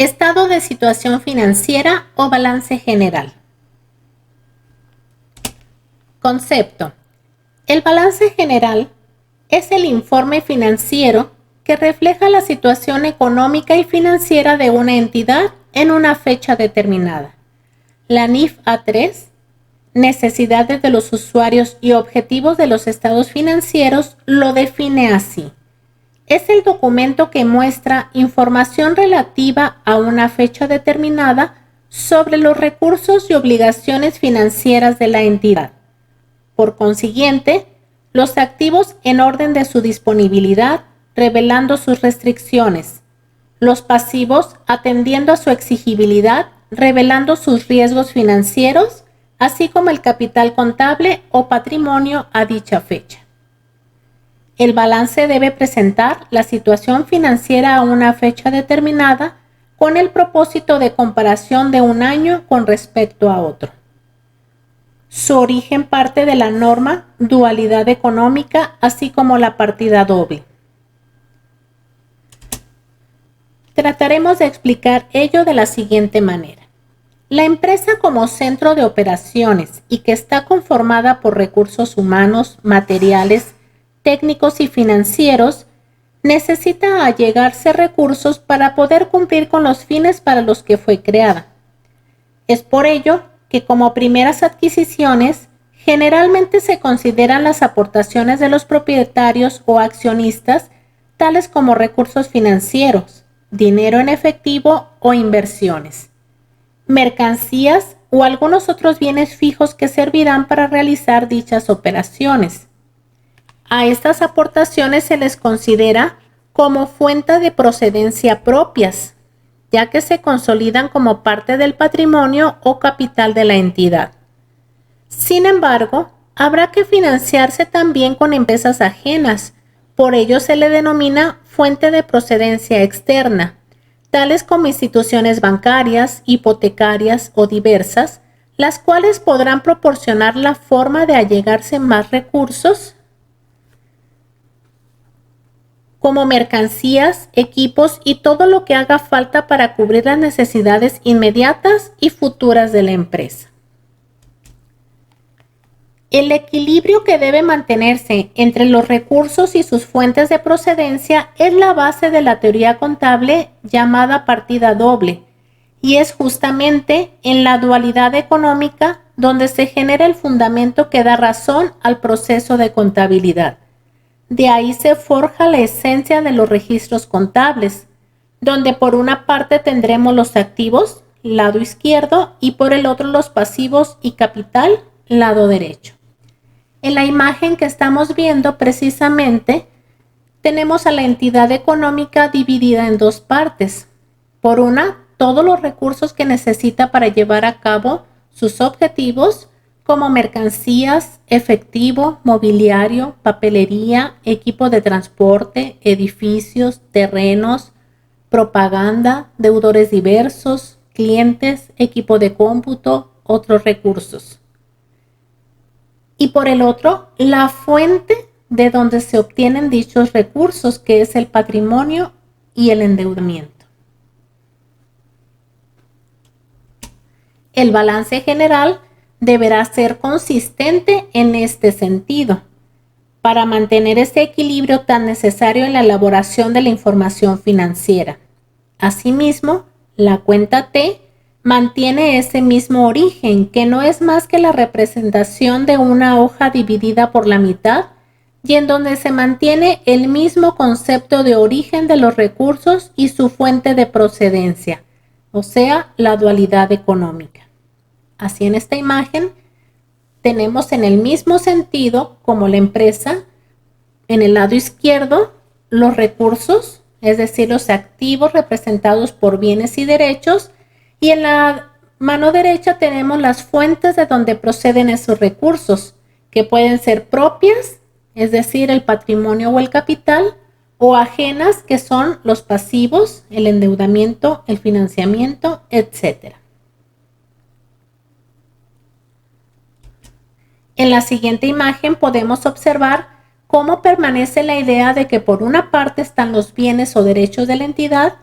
Estado de situación financiera o balance general. Concepto. El balance general es el informe financiero que refleja la situación económica y financiera de una entidad en una fecha determinada. La NIF A3, necesidades de los usuarios y objetivos de los estados financieros, lo define así. Es el documento que muestra información relativa a una fecha determinada sobre los recursos y obligaciones financieras de la entidad. Por consiguiente, los activos en orden de su disponibilidad, revelando sus restricciones. Los pasivos atendiendo a su exigibilidad, revelando sus riesgos financieros, así como el capital contable o patrimonio a dicha fecha. El balance debe presentar la situación financiera a una fecha determinada con el propósito de comparación de un año con respecto a otro. Su origen parte de la norma dualidad económica, así como la partida doble. Trataremos de explicar ello de la siguiente manera. La empresa como centro de operaciones y que está conformada por recursos humanos, materiales, técnicos y financieros, necesita allegarse recursos para poder cumplir con los fines para los que fue creada. Es por ello que como primeras adquisiciones, generalmente se consideran las aportaciones de los propietarios o accionistas, tales como recursos financieros, dinero en efectivo o inversiones, mercancías o algunos otros bienes fijos que servirán para realizar dichas operaciones. A estas aportaciones se les considera como fuente de procedencia propias, ya que se consolidan como parte del patrimonio o capital de la entidad. Sin embargo, habrá que financiarse también con empresas ajenas, por ello se le denomina fuente de procedencia externa, tales como instituciones bancarias, hipotecarias o diversas, las cuales podrán proporcionar la forma de allegarse más recursos como mercancías, equipos y todo lo que haga falta para cubrir las necesidades inmediatas y futuras de la empresa. El equilibrio que debe mantenerse entre los recursos y sus fuentes de procedencia es la base de la teoría contable llamada partida doble, y es justamente en la dualidad económica donde se genera el fundamento que da razón al proceso de contabilidad. De ahí se forja la esencia de los registros contables, donde por una parte tendremos los activos, lado izquierdo, y por el otro los pasivos y capital, lado derecho. En la imagen que estamos viendo precisamente, tenemos a la entidad económica dividida en dos partes. Por una, todos los recursos que necesita para llevar a cabo sus objetivos, como mercancías, efectivo, mobiliario, papelería, equipo de transporte, edificios, terrenos, propaganda, deudores diversos, clientes, equipo de cómputo, otros recursos. Y por el otro, la fuente de donde se obtienen dichos recursos, que es el patrimonio y el endeudamiento. El balance general deberá ser consistente en este sentido, para mantener ese equilibrio tan necesario en la elaboración de la información financiera. Asimismo, la cuenta T mantiene ese mismo origen, que no es más que la representación de una hoja dividida por la mitad y en donde se mantiene el mismo concepto de origen de los recursos y su fuente de procedencia, o sea, la dualidad económica. Así en esta imagen tenemos en el mismo sentido como la empresa, en el lado izquierdo, los recursos, es decir, los activos representados por bienes y derechos, y en la mano derecha tenemos las fuentes de donde proceden esos recursos, que pueden ser propias, es decir, el patrimonio o el capital, o ajenas, que son los pasivos, el endeudamiento, el financiamiento, etc. En la siguiente imagen podemos observar cómo permanece la idea de que por una parte están los bienes o derechos de la entidad,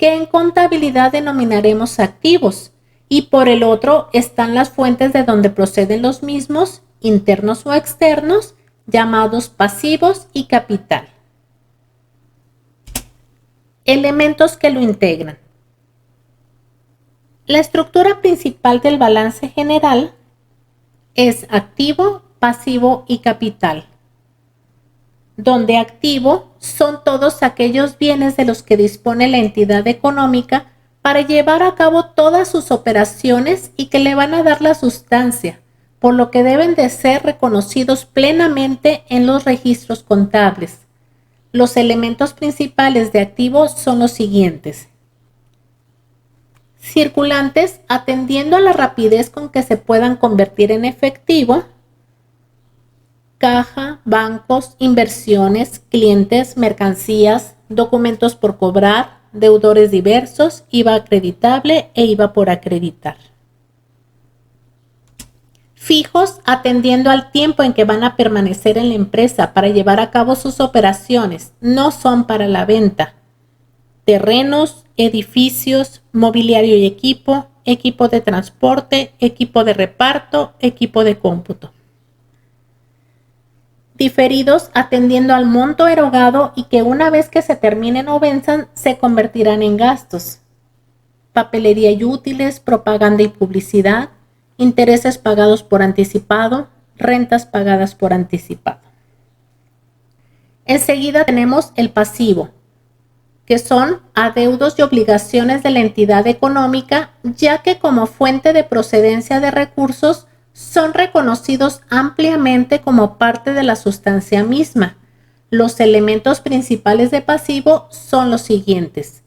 que en contabilidad denominaremos activos, y por el otro están las fuentes de donde proceden los mismos, internos o externos, llamados pasivos y capital. Elementos que lo integran. La estructura principal del balance general es activo, pasivo y capital, donde activo son todos aquellos bienes de los que dispone la entidad económica para llevar a cabo todas sus operaciones y que le van a dar la sustancia, por lo que deben de ser reconocidos plenamente en los registros contables. Los elementos principales de activo son los siguientes. Circulantes, atendiendo a la rapidez con que se puedan convertir en efectivo. Caja, bancos, inversiones, clientes, mercancías, documentos por cobrar, deudores diversos, IVA acreditable e IVA por acreditar. Fijos, atendiendo al tiempo en que van a permanecer en la empresa para llevar a cabo sus operaciones, no son para la venta. Terrenos, edificios, mobiliario y equipo, equipo de transporte, equipo de reparto, equipo de cómputo. Diferidos, atendiendo al monto erogado y que una vez que se terminen o venzan se convertirán en gastos. Papelería y útiles, propaganda y publicidad, intereses pagados por anticipado, rentas pagadas por anticipado. Enseguida tenemos el pasivo, que son adeudos y obligaciones de la entidad económica, ya que como fuente de procedencia de recursos son reconocidos ampliamente como parte de la sustancia misma. Los elementos principales de pasivo son los siguientes.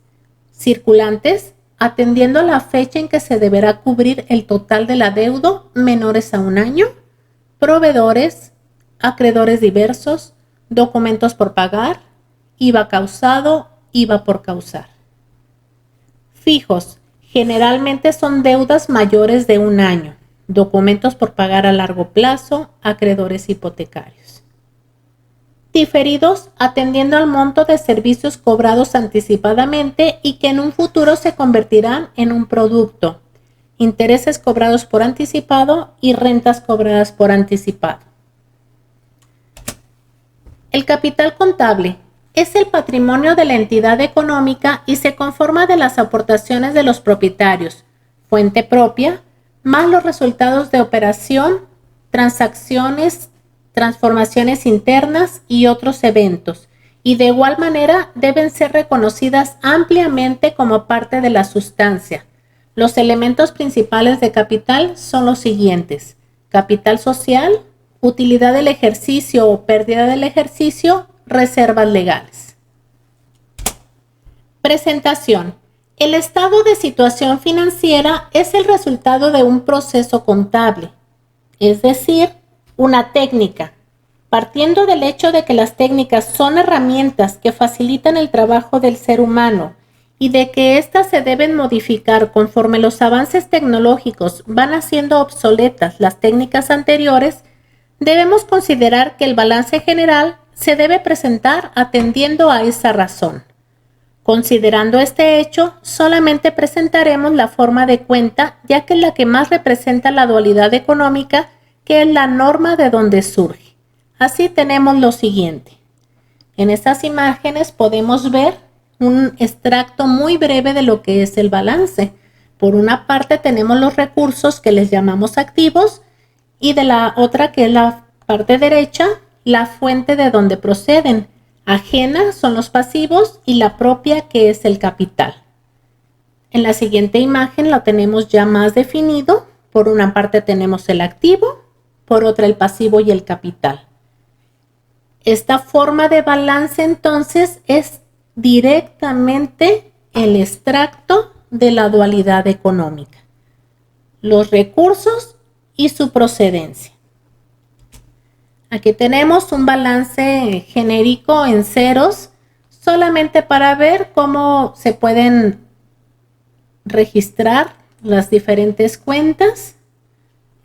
Circulantes, atendiendo a la fecha en que se deberá cubrir el total del adeudo menores a un año. Proveedores, acreedores diversos, documentos por pagar, IVA causado, IVA por causar. Fijos, generalmente son deudas mayores de un año. Documentos por pagar a largo plazo, acreedores hipotecarios. Diferidos, atendiendo al monto de servicios cobrados anticipadamente y que en un futuro se convertirán en un producto. Intereses cobrados por anticipado y rentas cobradas por anticipado. El capital contable es el patrimonio de la entidad económica y se conforma de las aportaciones de los propietarios, fuente propia, más los resultados de operación, transacciones, transformaciones internas y otros eventos, y de igual manera deben ser reconocidas ampliamente como parte de la sustancia. Los elementos principales de capital son los siguientes: capital social, utilidad del ejercicio o pérdida del ejercicio, reservas legales. Presentación. El estado de situación financiera es el resultado de un proceso contable, es decir, una técnica. Partiendo del hecho de que las técnicas son herramientas que facilitan el trabajo del ser humano y de que éstas se deben modificar conforme los avances tecnológicos van haciendo obsoletas las técnicas anteriores, debemos considerar que el balance general se debe presentar atendiendo a esa razón. Considerando este hecho, solamente presentaremos la forma de cuenta, ya que es la que más representa la dualidad económica, que es la norma de donde surge. Así tenemos lo siguiente. En estas imágenes podemos ver un extracto muy breve de lo que es el balance. Por una parte tenemos los recursos que les llamamos activos y de la otra, que es la parte derecha, la fuente de donde proceden. Ajena son los pasivos y la propia, que es el capital. En la siguiente imagen lo tenemos ya más definido. Por una parte tenemos el activo, por otra el pasivo y el capital. Esta forma de balance entonces es directamente el extracto de la dualidad económica. Los recursos y su procedencia. Aquí tenemos un balance genérico en ceros, solamente para ver cómo se pueden registrar las diferentes cuentas.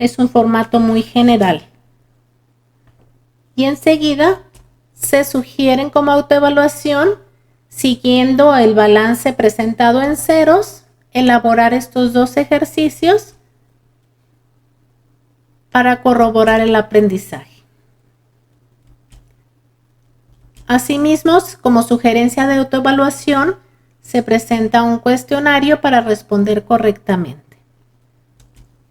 Es un formato muy general. Y enseguida se sugieren como autoevaluación Siguiendo el balance presentado en ceros, elaborar estos dos ejercicios para corroborar el aprendizaje. Asimismo, como sugerencia de autoevaluación, se presenta un cuestionario para responder correctamente.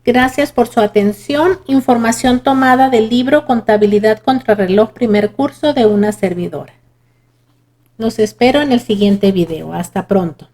Gracias por su atención. Información tomada del libro Contabilidad Contrarreloj, primer curso de una servidora. Los espero en el siguiente video. Hasta pronto.